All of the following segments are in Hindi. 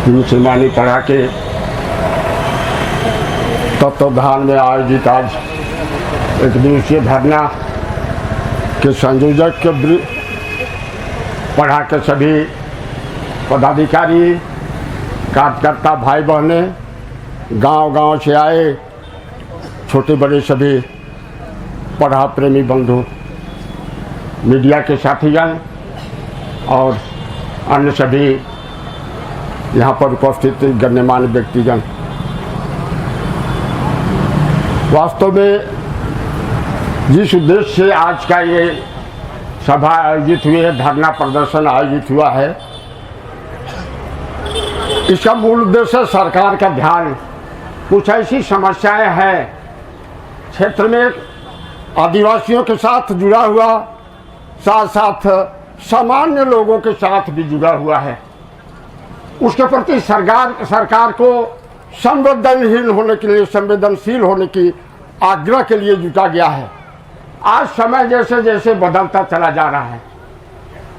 मुसलमानी पढ़ा के तत्वाधान में आयोजित आज एक दिवसीय धरना के संयोजक के पढ़ा के सभी पदाधिकारी कार्यकर्ता भाई बहने गांव-गांव से आए, छोटे बड़े सभी पढ़ा प्रेमी बंधु, मीडिया के साथीगण और अन्य सभी यहाँ पर उपस्थित गण्यमान्य व्यक्तिगण। वास्तव में जिस उद्देश्य से आज का ये सभा आयोजित हुई है, धरना प्रदर्शन आयोजित हुआ है, इसका मूल उद्देश्य सरकार का ध्यान कुछ ऐसी समस्याएं हैं क्षेत्र में आदिवासियों के साथ जुड़ा हुआ, साथ साथ सामान्य लोगों के साथ भी जुड़ा हुआ है, उसके प्रति सरकार को संवेदनशील होने की आग्रह के लिए जुटा गया है। आज समय जैसे जैसे बदलता चला जा रहा है,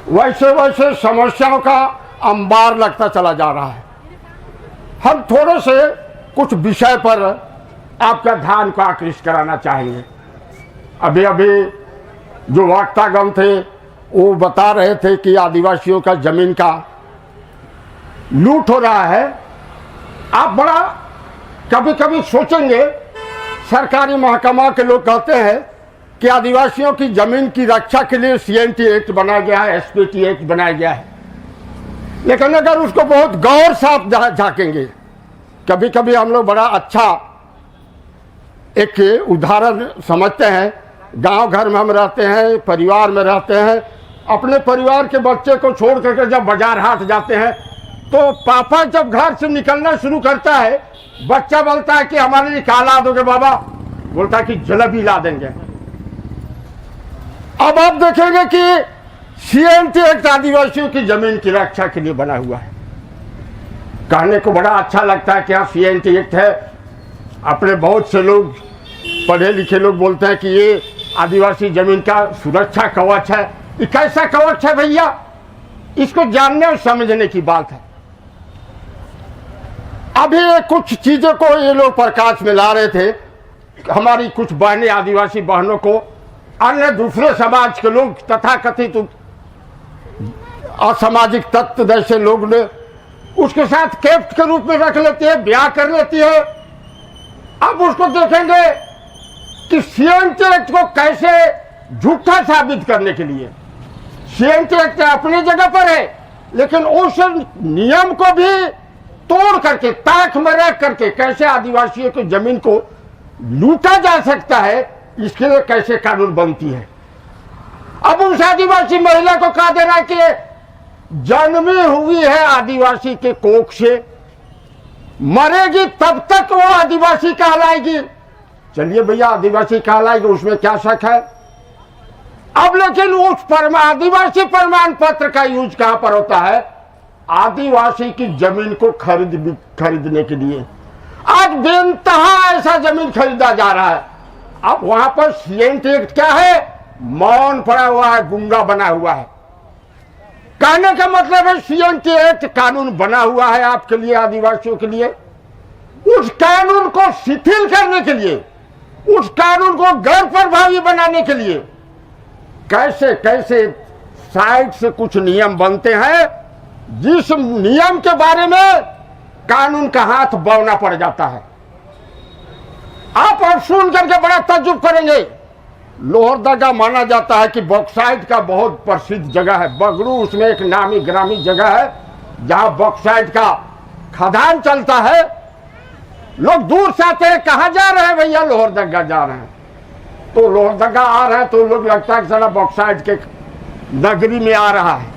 वैसे वैसे समस्याओं का अंबार लगता चला जा रहा है। हम थोड़े से कुछ विषय पर आपका ध्यान को आकृष्ट कराना चाहेंगे। अभी अभी जो वक्तागण थे वो बता रहे थे कि आदिवासियों का जमीन का लूट हो रहा है। आप बड़ा कभी कभी सोचेंगे, सरकारी महकमा के लोग कहते हैं कि आदिवासियों की जमीन की रक्षा के लिए CNT एक्ट बनाया गया है, SPT एक्ट बनाया गया है, लेकिन अगर उसको बहुत गौर से आप झांकेंगे, कभी कभी हम लोग बड़ा अच्छा एक उदाहरण समझते हैं। गांव घर में हम रहते हैं, परिवार में रहते हैं, अपने परिवार के बच्चे को छोड़ करके जब बाजार हाट जाते हैं तो पापा जब घर से निकलना शुरू करता है, बच्चा बोलता है कि हमारे लिए क्या ला दोगे बाबा? बोलता है कि जलेबी ला देंगे। अब आप देखेंगे कि CNT एक्ट आदिवासियों की जमीन की रक्षा के लिए बना हुआ है। कहने को बड़ा अच्छा लगता है कि हाँ CNT एक्ट है। अपने बहुत से लोग पढ़े लिखे लोग बोलते हैं कि ये आदिवासी जमीन का सुरक्षा कवच है। ये कैसा कवच है भैया? इसको जानने और समझने की बात है। अभी कुछ चीजों को ये लोग प्रकाश में ला रहे थे। हमारी कुछ बहनें, आदिवासी बहनों को अन्य दूसरे समाज के लोग तथाकथित असामाजिक तत्व जैसे लोग ने उसके साथ कैप्ट के रूप में रख लेते हैं, ब्याह कर लेती है। अब उसको देखेंगे कि CNT एक्ट को कैसे झूठा साबित करने के लिए। CNT एक्ट अपनी जगह पर है, लेकिन उस नियम को भी तोड़ करके, ताक में रख करके कैसे आदिवासियों की जमीन को लूटा जा सकता है, इसके लिए कैसे कानून बनती है। अब उस आदिवासी महिला को कहा देना है कि जन्मी हुई है आदिवासी के कोख से, मरेगी तब तक वो आदिवासी कहलाएगी। चलिए भैया, आदिवासी कहलाएगी, उसमें क्या शक है। अब लेकिन उस आदिवासी प्रमाण पत्र का यूज कहां पर होता है? आदिवासी की जमीन को खरीदने के लिए। आज बेनतहा ऐसा जमीन खरीदा जा रहा है। अब वहां पर CNT एक्ट क्या है? मौन पड़ा हुआ है, गुंगा बना हुआ है। कहने का मतलब है CNT एक्ट कानून बना हुआ है आपके लिए, आदिवासियों के लिए। उस कानून को शिथिल करने के लिए, उस कानून को गैर प्रभावी बनाने के लिए कैसे कैसे साइड से कुछ नियम बनते हैं, जिस नियम के बारे में कानून का हाथ बौना पड़ जाता है। आप अब सुन करके बड़ा ताज्जुब करेंगे। लोहरदगा माना जाता है कि बॉक्साइट का बहुत प्रसिद्ध जगह है। बगरू उसमें एक नामी ग्रामी जगह है जहां बॉक्साइट का खदान चलता है। लोग दूर से आते हैं, कहां जा रहे हैं भैया? लोहरदगा जा रहे हैं। तो लोहरदगा आ रहे हैं तो लोग लगता है कि सारा बॉक्साइट के नगरी में आ रहा है।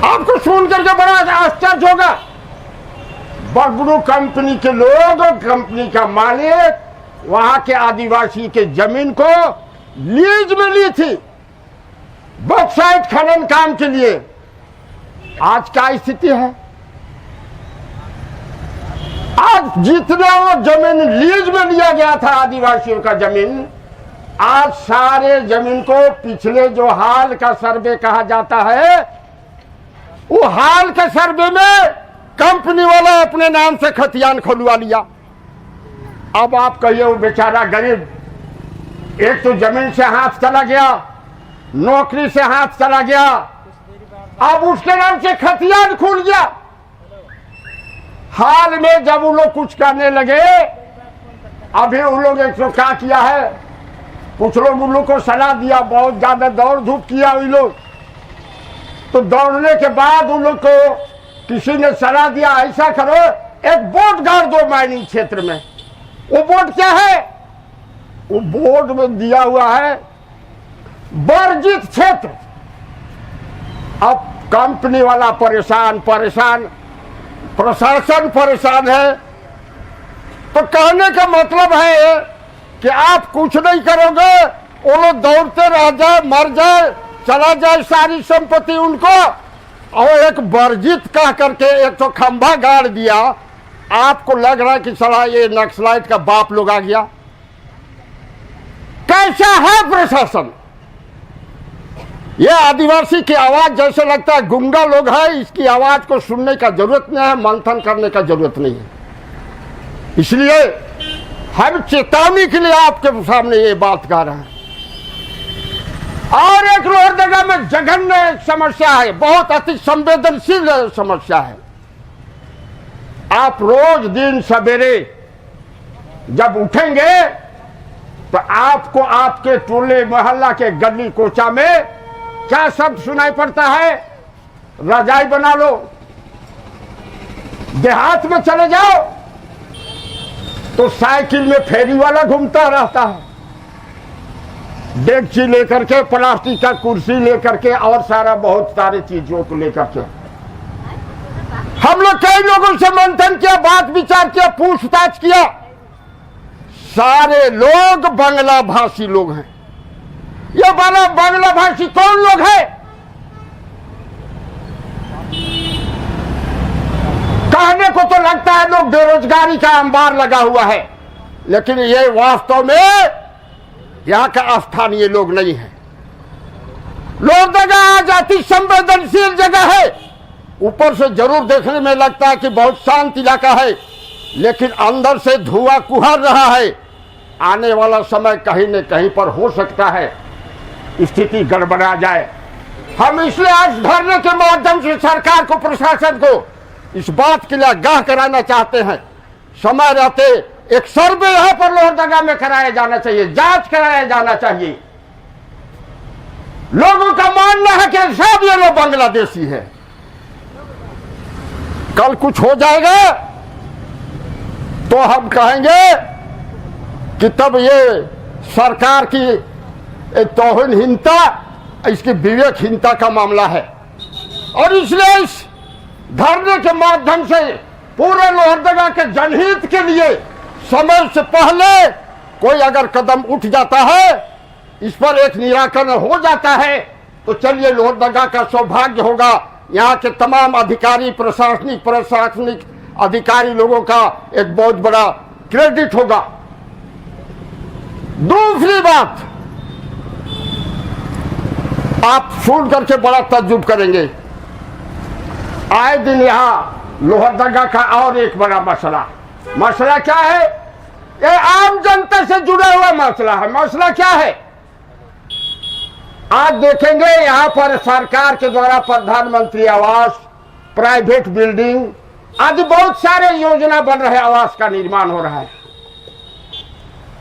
आपको सुन करके बड़ा आश्चर्य होगा। बगरू कंपनी के लोग, कंपनी का मालिक वहां के आदिवासी के जमीन को लीज में ली थी बॉक्साइट खनन काम के लिए। आज क्या स्थिति है? आज जितना वो जमीन लीज में लिया गया था आदिवासियों का जमीन, आज सारे जमीन को पिछले जो हाल का सर्वे कहा जाता है वो हाल के सर्वे में कंपनी वाला अपने नाम से खतियान खुलवा लिया। अब आप कहिए वो बेचारा गरीब, एक तो जमीन से हाथ चला गया, नौकरी से हाथ चला गया, अब उसके नाम से खतियान खुल गया। हाल में जब वो लोग कुछ करने लगे, अभी उन लोग एक तो क्या किया है, कुछ लोग उन लोग को सलाह दिया, बहुत ज्यादा दौड़ धूप किया उन लोग, तो दौड़ने के बाद उन लोग को किसी ने सलाह दिया ऐसा करो, एक बोर्ड गाड़ दो माइनिंग क्षेत्र में। वो बोर्ड क्या है? वो बोर्ड में दिया हुआ है वर्जित क्षेत्र। अब कंपनी वाला परेशान, प्रशासन परेशान है। तो कहने का मतलब है कि आप कुछ नहीं करोगे, वो लोग दौड़ते रह जाए, मर जाए, चला जाए सारी संपत्ति उनको, और एक वर्जित कह करके एक तो खंभा गाड़ दिया। आपको लग रहा है कि साला ये नक्सलाइट का बाप लोग आ गया। कैसा है प्रशासन? ये आदिवासी की आवाज जैसे लगता है गूंगा लोग है, इसकी आवाज को सुनने का जरूरत नहीं है, मंथन करने का जरूरत नहीं है। इसलिए हम चेतावनी के लिए आपके सामने ये बात कह रहे हैं। और एक लोहरदगा में जघन्य समस्या है, बहुत अति संवेदनशील समस्या है। आप रोज दिन सवेरे जब उठेंगे तो आपको आपके टोले मोहल्ला के गली कोचा में क्या शब्द सुनाई पड़ता है? रजाई बना लो, देहात में चले जाओ तो साइकिल में फेरी वाला घूमता रहता है, डेगची लेकर के, प्लास्टिक का कुर्सी लेकर के, और सारा बहुत सारे चीजों को लेकर के। हम लोग कई लोगों से मंथन किया, बात विचार किया, पूछताछ किया, सारे लोग बांग्ला भाषी लोग हैं। ये वाला बांग्ला भाषी कौन लोग है? कहने को तो लगता है लोग बेरोजगारी का अंबार लगा हुआ है, लेकिन ये वास्तव में यहां का स्थानीय लोग नहीं है। लोहरदगा आज अति संवेदनशील जगह है। ऊपर से जरूर देखने में लगता है कि बहुत शांत इलाका है, लेकिन अंदर से धुआं कुहर रहा है। आने वाला समय कहीं न कहीं पर हो सकता है स्थिति गड़बड़ा जाए। हम इसलिए आज धरने के माध्यम से सरकार को, प्रशासन को इस बात के लिए आगाह कराना चाहते हैं। समय रहते एक सर्वे यहां पर लोहरदगा में कराया जाना चाहिए, जांच कराया जाना चाहिए। लोगों का मानना है कि सब ये लोग बांग्लादेशी है। कल कुछ हो जाएगा तो हम कहेंगे कि तब ये सरकार की तौहीनहीनता, इसकी विवेकहीनता का मामला है। और इसलिए इस धरने के माध्यम से पूरे लोहरदगा के जनहित के लिए समय से पहले कोई अगर कदम उठ जाता है, इस पर एक निराकरण हो जाता है, तो चलिए लोहरदगा का सौभाग्य होगा। यहाँ के तमाम अधिकारी, प्रशासनिक अधिकारी लोगों का एक बहुत बड़ा क्रेडिट होगा। दूसरी बात, आप सुन करके बड़ा तज्जुब करेंगे, आए दिन यहां लोहरदगा का और एक बड़ा मसला क्या है? ये आम जनता से जुड़ा हुआ मसला है। मसला क्या है? आज देखेंगे यहां पर सरकार के द्वारा प्रधानमंत्री आवास, प्राइवेट बिल्डिंग आदि बहुत सारे योजना बन रहे, आवास का निर्माण हो रहा है।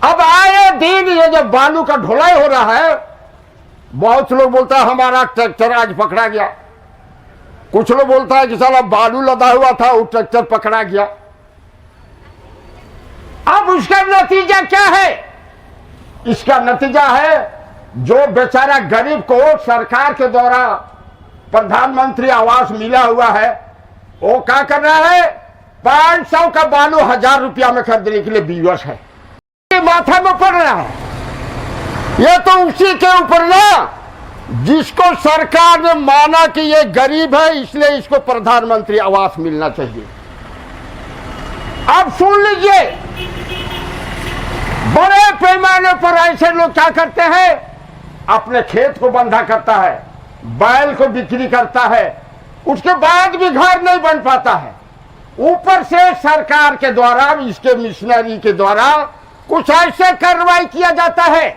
अब आए दिन ये जो बालू का ढुलाई हो रहा है, बहुत लोग बोलता है हमारा ट्रैक्टर आज पकड़ा गया, कुछ लोग बोलता है कि साला बालू लदा हुआ था वो ट्रैक्टर पकड़ा गया। अब उसका नतीजा क्या है? इसका नतीजा है जो बेचारा गरीब को सरकार के द्वारा प्रधानमंत्री आवास मिला हुआ है, वो क्या कर रहा है? 500 का बालू 1000 रुपया में खरीदने के लिए विवश है। ये माथा में पड़ रहा है। ये तो उसी के ऊपर ना, जिसको सरकार ने माना कि ये गरीब है इसलिए इसको प्रधानमंत्री आवास मिलना चाहिए। अब सुन लीजिए, बड़े पैमाने पर ऐसे लोग क्या करते हैं? अपने खेत को बंधा करता है, बैल को बिक्री करता है, उसके बाद भी घर नहीं बन पाता है। ऊपर से सरकार के द्वारा, इसके मिशनरी के द्वारा कुछ ऐसे कार्रवाई किया जाता है,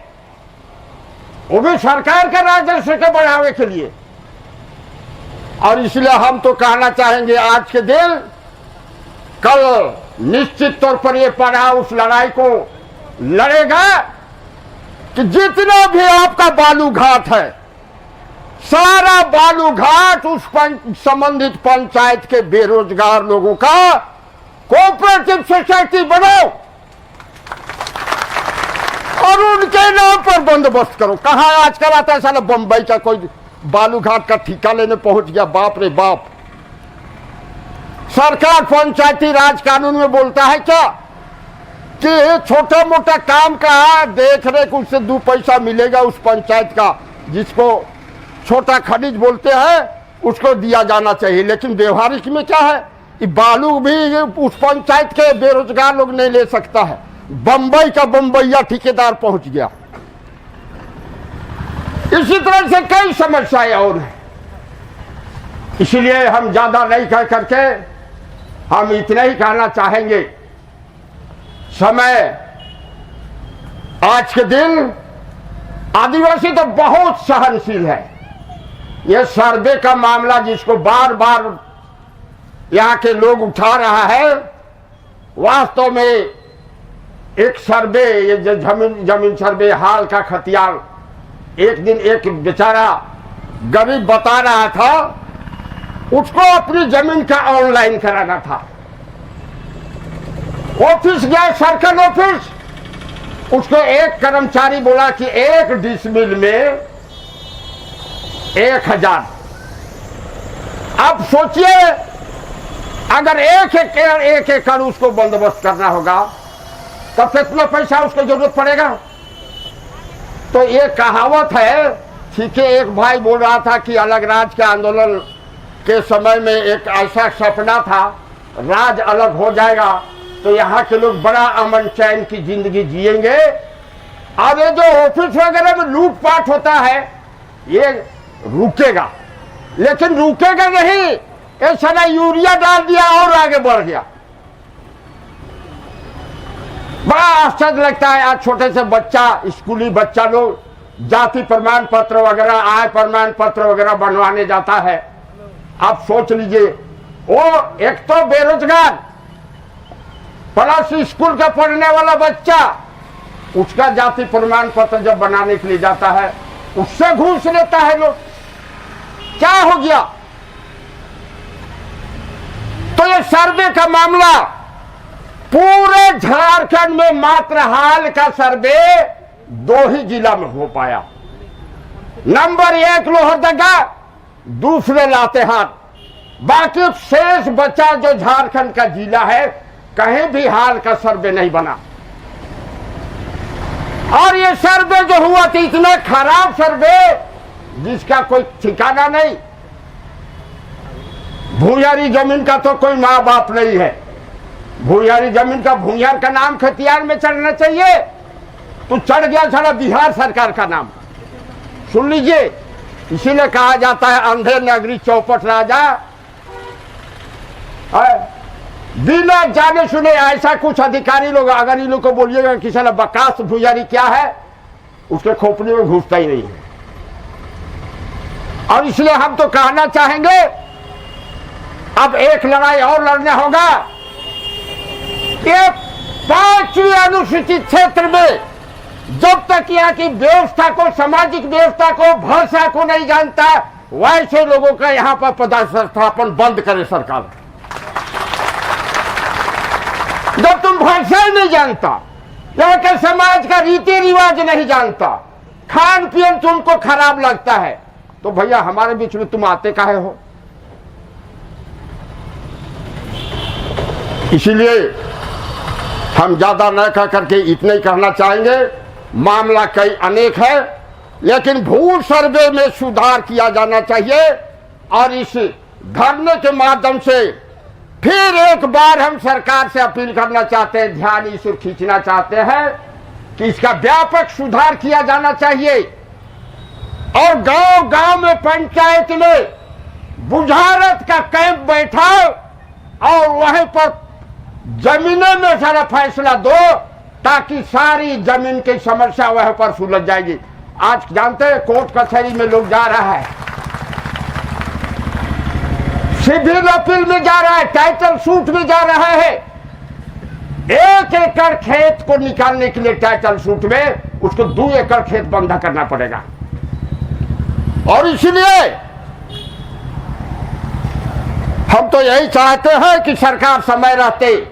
वो भी सरकार के राजस्व के बढ़ावे के लिए। और इसलिए हम तो कहना चाहेंगे आज के दिन, कल निश्चित तौर पर ये पड़ा उस लड़ाई को लड़ेगा कि जितना भी आपका बालू घाट है, सारा बालू घाट उस संबंधित पंचायत के बेरोजगार लोगों का कोऑपरेटिव सोसाइटी बनाओ और उनके नाम पर बंदोबस्त करो। कहां आजकल आता है साला, बंबई का कोई बालू घाट का ठेका लेने पहुंच गया, बाप रे बाप। सरकार पंचायती राज कानून में बोलता है क्या कि छोटा मोटा काम का देख रेख उससे 2 पैसा मिलेगा उस पंचायत का, जिसको छोटा खनिज बोलते हैं, उसको दिया जाना चाहिए। लेकिन व्यवहारिक में क्या है, कि बालू भी उस पंचायत के बेरोजगार लोग नहीं ले सकता है। बंबई का बंबईया ठेकेदार पहुंच गया। इसी तरह से कई समस्याएं और हैं। इसलिए हम ज्यादा नहीं कह करके हम इतना ही कहना चाहेंगे, समय आज के दिन आदिवासी तो बहुत सहनशील है। यह सर्वे का मामला जिसको बार बार यहां के लोग उठा रहा है, वास्तव में एक सर्वे, ये जो जमीन सर्वे हाल का खतियान, एक दिन एक बेचारा गरीब बता रहा था, उसको अपनी जमीन का ऑनलाइन कराना था। ऑफिस गया, सर्कल ऑफिस, उसको एक कर्मचारी बोला कि 1 डिसमिल में 1000। अब सोचिए, अगर एक एकड़ उसको बंदोबस्त करना होगा तब कितना पैसा उसको जरूरत पड़ेगा। तो ये कहावत है, ठीक है। एक भाई बोल रहा था कि अलग राज के आंदोलन के समय में एक ऐसा सपना था, राज अलग हो जाएगा तो यहाँ के लोग बड़ा अमन चैन की जिंदगी जिएंगे, और ये जो ऑफिस वगैरह में लूटपाट होता है ये रुकेगा। लेकिन रुकेगा नहीं, ये सारा यूरिया डाल दिया और आगे बढ़ गया। बड़ा आश्चर्य लगता है। आज छोटे से बच्चा, स्कूली बच्चा लोग जाति प्रमाण पत्र वगैरह, आय प्रमाण पत्र वगैरह बनवाने जाता है। आप सोच लीजिए, वो एक तो बेरोजगार प्लस स्कूल का पढ़ने वाला बच्चा, उसका जाति प्रमाण पत्र जब बनाने के लिए जाता है उससे घूस लेता है लोग। क्या हो गया? तो ये सर्वे का मामला पूरे झारखंड में मात्र हाल का सर्वे 2 ही जिला में हो पाया। नंबर 1 लोहरदगा, दूसरे लातेहार। बाकी शेष बचा जो झारखंड का जिला है, कहीं भी हाल का सर्वे नहीं बना। और ये सर्वे जो हुआ था, इतना खराब सर्वे जिसका कोई ठिकाना नहीं। भूयारी जमीन का तो कोई माँ बाप नहीं है। भूयारी जमीन का भूयार का नाम खतियान में चढ़ना चाहिए, तो चढ़ गया सारा बिहार सरकार का नाम। सुन लीजिए, इसीलिए कहा जाता है अंधे नगरी चौपट राजा। बिना जाने सुने ऐसा कुछ अधिकारी लोग, अगर इन लोग को बोलिएगा कि साला बकास भूयारी क्या है, उसके खोपड़ी में घुसता ही नहीं है। और इसलिए हम तो कहना चाहेंगे, अब एक लड़ाई और लड़ना होगा कि 5वीं अनुसूचित क्षेत्र में जब तक यहाँ की व्यवस्था को, सामाजिक व्यवस्था को, भाषा को नहीं जानता, वैसे लोगों का यहाँ पर पदस्थापन बंद करे सरकार। जब तुम भाषा ही नहीं जानता, यहाँ के समाज का रीति रिवाज नहीं जानता, खान पीन तुमको खराब लगता है, तो भैया हमारे बीच में तुम आते काहे हो? इसीलिए हम ज्यादा न कह करके इतना ही कहना चाहेंगे, मामला कई अनेक है, लेकिन भू सर्वे में सुधार किया जाना चाहिए। और इस धरने के माध्यम से फिर एक बार हम सरकार से अपील करना चाहते हैं, ध्यान इस ओर खींचना चाहते हैं कि इसका व्यापक सुधार किया जाना चाहिए। और गांव गांव में, पंचायत में बुझारत का कैंप बैठाओ और वहीं पर जमीनों में सारा फैसला दो, ताकि सारी जमीन की समस्या वहीं पर सुलझ जाएगी। आज जानते हैं कोर्ट कचहरी में लोग जा रहा है, सिविल अपील में जा रहा है, टाइटल सूट में जा रहा है। 1 एकड़ खेत को निकालने के लिए टाइटल सूट में उसको 2 एकड़ खेत बंधा करना पड़ेगा। और इसलिए हम तो यही चाहते हैं कि सरकार समय रहते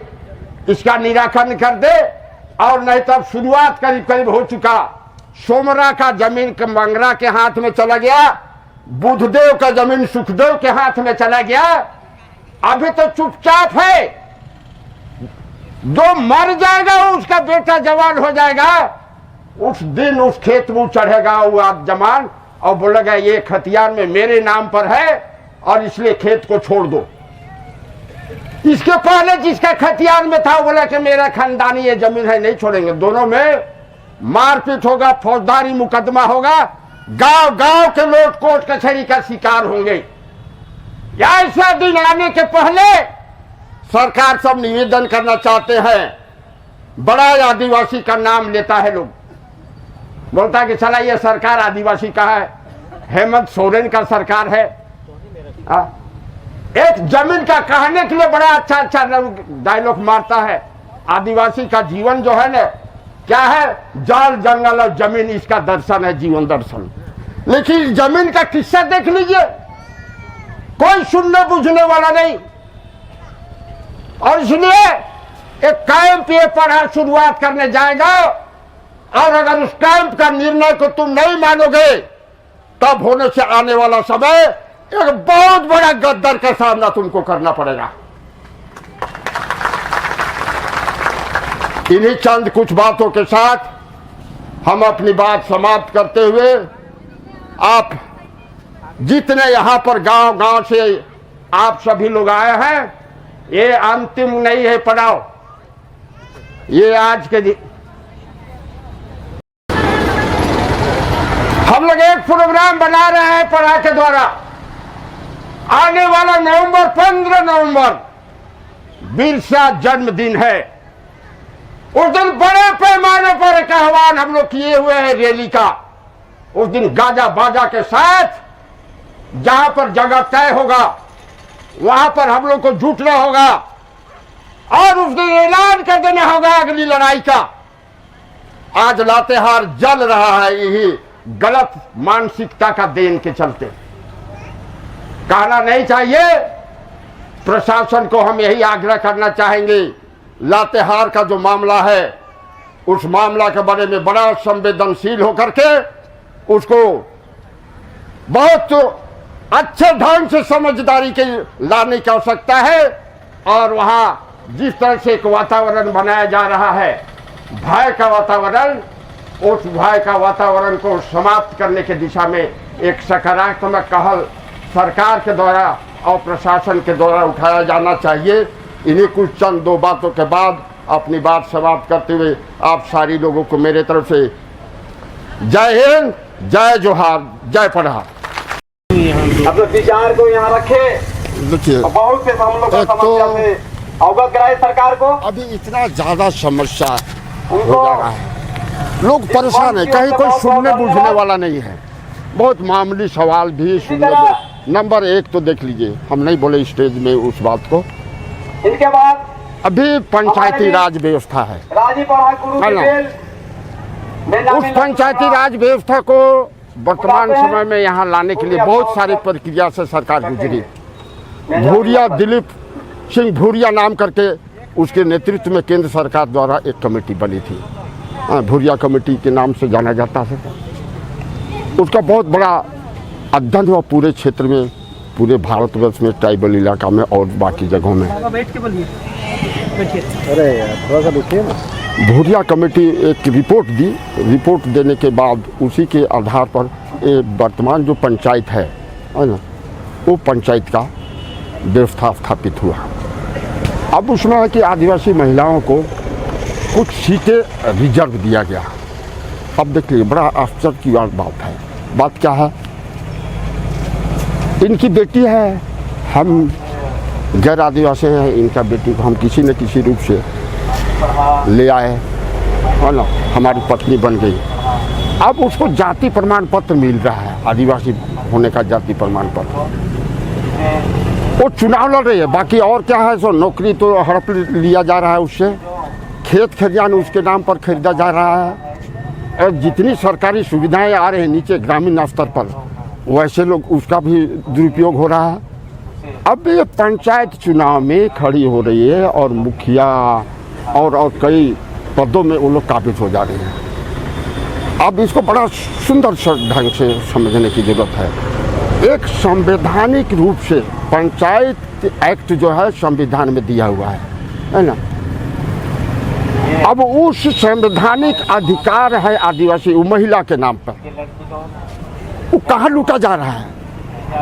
इसका निराकरण कर दे, और नहीं तो अब शुरुआत करीब करीब हो चुका। सोमरा का जमीन मंगरा के हाथ में चला गया, बुद्धदेव का जमीन सुखदेव के हाथ में चला गया। अभी तो चुपचाप है, जो मर जाएगा उसका बेटा जवान हो जाएगा, उस दिन उस खेत में चढ़ेगा वो आप जवान और बोलेगा ये खतियान में मेरे नाम पर है और इसलिए खेत को छोड़ दो। इसके पहले जिसका खतियान में था वो बोला कि मेरा खानदानी ये जमीन है, नहीं छोड़ेंगे। दोनों में मारपीट होगा, फौजदारी मुकदमा होगा, गांव गांव के लोग कोर्ट कचहरी का शिकार होंगे। ऐसा दिन आने के पहले सरकार सब निवेदन करना चाहते हैं। बड़ा आदिवासी का नाम लेता है, लोग बोलता है कि चला ये सरकार आदिवासी का है, हेमंत सोरेन का सरकार है। एक जमीन का कहने के लिए बड़ा अच्छा अच्छा डायलॉग मारता है। आदिवासी का जीवन जो है ना, क्या है, जल जंगल और जमीन, इसका दर्शन है जीवन दर्शन। लेकिन जमीन का किस्सा देख लीजिए, कोई सुनने बुझने वाला नहीं। और इसलिए एक कैंप ये पढ़ा शुरुआत करने जाएगा, और अगर उस कैंप का निर्णय को तुम नहीं मानोगे तब होने से आने वाला समय एक बहुत बड़ा गद्दार का सामना तुमको करना पड़ेगा। इन्हीं चंद कुछ बातों के साथ हम अपनी बात समाप्त करते हुए, आप जितने यहां पर गांव गांव से आप सभी लोग आए हैं, ये अंतिम नहीं है पड़ाव, ये आज के दिन हम लोग एक प्रोग्राम बना रहे हैं पढ़ा के द्वारा। आने वाला नवंबर 15 नवंबर बिरसा जन्मदिन है। उस दिन बड़े पैमाने पर एक आह्वान हम लोग किए हुए हैं रैली का। उस दिन गाजा बाजा के साथ जहां पर जगह तय होगा वहां पर हम लोग को जुटना होगा, और उस दिन ऐलान कर देना होगा अगली लड़ाई का। आज लातेहार जल रहा है यही गलत मानसिकता का देन के चलते। कहना नहीं चाहिए। प्रशासन को हम यही आग्रह करना चाहेंगे, लातेहार का जो मामला है उस मामला के बारे में बड़ा संवेदनशील होकर के उसको बहुत अच्छे ढंग से समझदारी के लाने की आवश्यकता है। और वहां जिस तरह से एक वातावरण बनाया जा रहा है, भय का वातावरण, उस भय का वातावरण को समाप्त करने की दिशा में एक सकारात्मक पहल सरकार के द्वारा और प्रशासन के द्वारा उठाया जाना चाहिए। इन्हीं कुछ चंद 2 बातों के बाद अपनी बात समाप्त करते हुए आप सारी लोगों को मेरे तरफ से जय हिंद, जय जोहार, जय पढ़ा। अपने विचार को यहाँ रखे। देखिए, बहुत से हम लोग समस्या से अवगत कराए सरकार को। अभी इतना ज्यादा समस्या हो उनको जा रहा है, लोग परेशान है, कहीं कोई सुनने बुझने वाला नहीं है। बहुत मामूली सवाल भी सुनने। नंबर 1 तो देख लीजिए, हम नहीं बोले स्टेज में उस बात को। इनके बाद अभी पंचायती राज व्यवस्था है, राजी पढ़ा गुरु है ना? उस पंचायती राज व्यवस्था को वर्तमान समय में यहाँ लाने के लिए बहुत सारी प्रक्रिया से सरकार गुजरी। भूरिया, दिलीप सिंह भूरिया नाम करके उसके नेतृत्व में केंद्र सरकार द्वारा एक कमेटी बनी थी, भूरिया कमेटी के नाम से जाना जाता है। उसका बहुत बड़ा अध्ययन हुआ पूरे क्षेत्र में, पूरे भारतवर्ष में, ट्राइबल इलाका में और बाकी जगहों में। अरे यार थोड़ा सा देखिए ना। भूरिया कमेटी एक रिपोर्ट दी, रिपोर्ट देने के बाद उसी के आधार पर वर्तमान जो पंचायत है ना, वो पंचायत का व्यवस्था स्थापित हुआ। अब उसमें है कि आदिवासी महिलाओं को कुछ सीटें रिजर्व दिया गया। अब देखिए, बड़ा आश्चर्य की बात है। बात क्या है? इनकी बेटी है, हम गैर आदिवासी हैं, इनका बेटी को हम किसी न किसी रूप से ले आए, है ना, हमारी पत्नी बन गई। अब उसको जाति प्रमाण पत्र मिल रहा है, आदिवासी होने का जाति प्रमाण पत्र। वो चुनाव लड़ रही है, बाकी और क्या है, सो नौकरी तो हड़प लिया जा रहा है उससे, खेत खलिहान उसके नाम पर खरीदा जा रहा है, और जितनी सरकारी सुविधाएं आ रही हैं नीचे ग्रामीण स्तर पर, वैसे लोग उसका भी दुरुपयोग हो रहा है। अब ये पंचायत चुनाव में खड़ी हो रही है और मुखिया और कई पदों में वो लोग काबिज हो जा रहे हैं। अब इसको बड़ा सुंदर ढंग से समझने की जरूरत है। एक संवैधानिक रूप से पंचायत एक्ट जो है संविधान में दिया हुआ है ना। अब उस संवैधानिक अधिकार है आदिवासी वो महिला के नाम पर, वो कहाँ लूटा जा रहा है,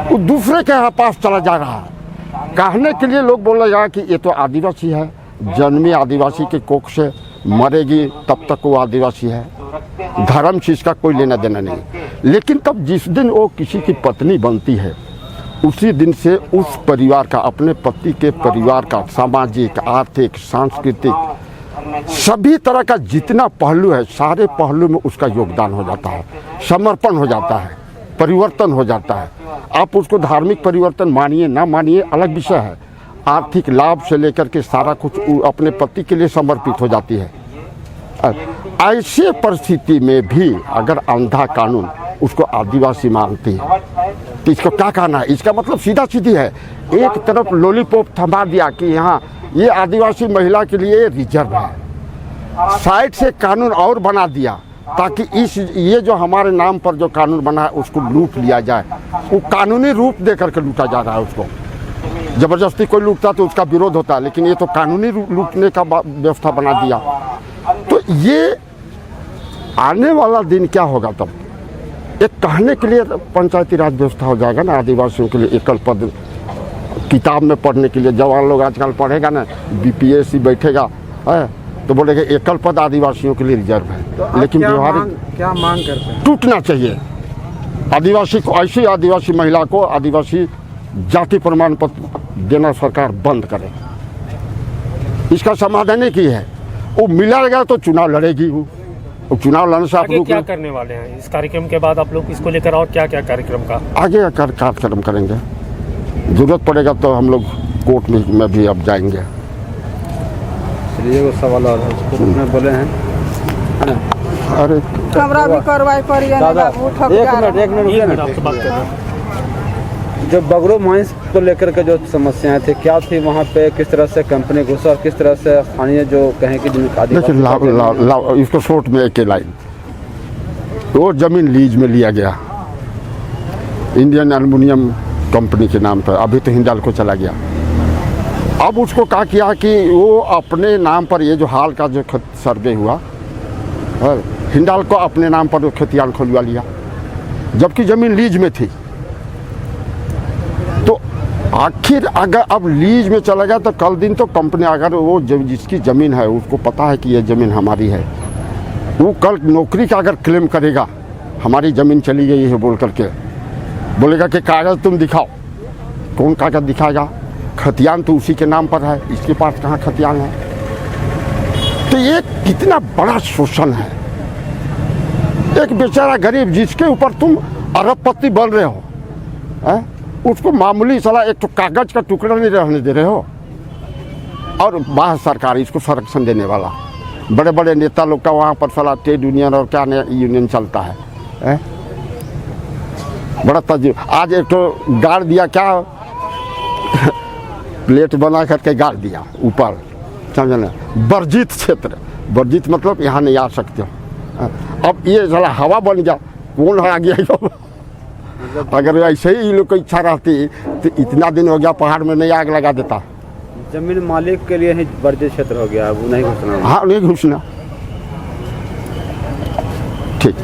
वो दूसरे के पास चला जा रहा है। कहने के लिए लोग बोलेगा कि ये तो आदिवासी है, जन्मी आदिवासी के कोख से, मरेगी तब तक वो आदिवासी है, धर्म से इसका कोई लेना देना नहीं। लेकिन तब जिस दिन वो किसी की पत्नी बनती है, उसी दिन से उस परिवार का, अपने पति के परिवार का सामाजिक, आर्थिक, सांस्कृतिक सभी तरह का जितना पहलू है, सारे पहलू में उसका योगदान हो जाता है, समर्पण हो जाता है, परिवर्तन हो जाता है। आप उसको धार्मिक परिवर्तन मानिए ना मानिए अलग विषय है, आर्थिक लाभ से लेकर के सारा कुछ अपने पति के लिए समर्पित हो जाती है। ऐसे परिस्थिति में भी अगर अंधा कानून उसको आदिवासी मानती है तो इसको क्या कहना है? इसका मतलब सीधा सीधी है, एक तरफ लॉलीपॉप थमा दिया कि यहाँ ये आदिवासी महिला के लिए रिजर्व है, साइड से कानून और बना दिया ताकि ये जो हमारे नाम पर जो कानून बना है उसको लूट लिया जाए। वो कानूनी रूप दे करके लूटा जा रहा है उसको। जबरदस्ती कोई लूटता तो उसका विरोध होता, लेकिन ये तो कानूनी लूटने का व्यवस्था बना दिया। तो ये आने वाला दिन क्या होगा तब? एक कहने के लिए पंचायती राज व्यवस्था हो जाएगा ना आदिवासियों के लिए, एकल पद किताब में पढ़ने के लिए जवान लोग आजकल पढ़ेगा ना, बीपीएससी बैठेगा है तो बोलेगा एकल पद आदिवासियों के लिए रिजर्व है। तो लेकिन क्या मांग करते हैं? टूटना चाहिए आदिवासी को, ऐसी आदिवासी महिला को आदिवासी जाति प्रमाण पत्र देना सरकार बंद करे। इसका समाधान ही की है, वो मिलेगा तो चुनाव लड़ेगी। वो चुनाव लड़ने से आप लोग क्या करने वाले हैं इस कार्यक्रम के बाद? आप लोग इसको लेकर और क्या क्या कार्यक्रम का आगे कार्यक्रम करेंगे? जरूरत पड़ेगा तो हम लोग कोर्ट में भी अब जाएंगे। चलिए वो सवाल और उसमें बोले हैं, अरे हमरा भी कार्रवाई करिए ना दादा, बाबू, ठक एक जा मिनट रुकिए ना। आपसे बात कर रहे हैं। जो बगरू माइंस को लेकर के जो समस्याएं थी, क्या थी वहाँ पे, किस तरह से कंपनी घुसा और किस तरह से स्थानीय जो कहें कि देखिए इसको शॉर्ट में एक लाइन, वो जमीन लीज में लिया गया इंडियन एल्युमिनियम कंपनी के नाम पर, अभी तो हिंडाल्को चला गया। अब उसको क्या किया कि वो अपने नाम पर, ये जो हाल का जो सर्वे हुआ हिंडाल्को अपने नाम पर वो खेतियान खुलवा लिया, जबकि ज़मीन लीज में थी। तो आखिर अगर अब लीज में चला गया तो कल दिन तो कंपनी, अगर वो जिसकी ज़मीन है उसको पता है कि ये ज़मीन हमारी है, वो कल नौकरी का अगर क्लेम करेगा हमारी ज़मीन चली गई है बोल करके, बोलेगा कि कागज़ तुम दिखाओ। कौन कागज़ दिखाएगा? खतियान तो उसी के नाम पर है, इसके पास कहाँ खतियान है? तो ये कितना बड़ा शोषण है। एक बेचारा गरीब जिसके ऊपर तुम अरबपति बन रहे हो है? उसको मामूली साला एक तो कागज का टुकड़ा नहीं रहने दे रहे हो, और बाहर सरकार इसको संरक्षण देने वाला बड़े बड़े नेता लोग का वहाँ पर साला ट्रेड यूनियन और क्या यूनियन चलता है? बड़ा तजुर्बा। आज एक तो गाड़ दिया, क्या प्लेट बना करके गाड़ दिया ऊपर, समझना, वर्जित क्षेत्र। वर्जित मतलब यहाँ नहीं आ सकते हो। अब ये साला हवा बन गया, कौन आ गया? अगर ऐसे ही लोग की इच्छा रहती तो इतना दिन हो गया पहाड़ में नहीं आग लगा देता। जमीन मालिक के लिए ही वर्जित क्षेत्र हो गया, वो नहीं घुसना। हाँ, नहीं घुसना। ठीक।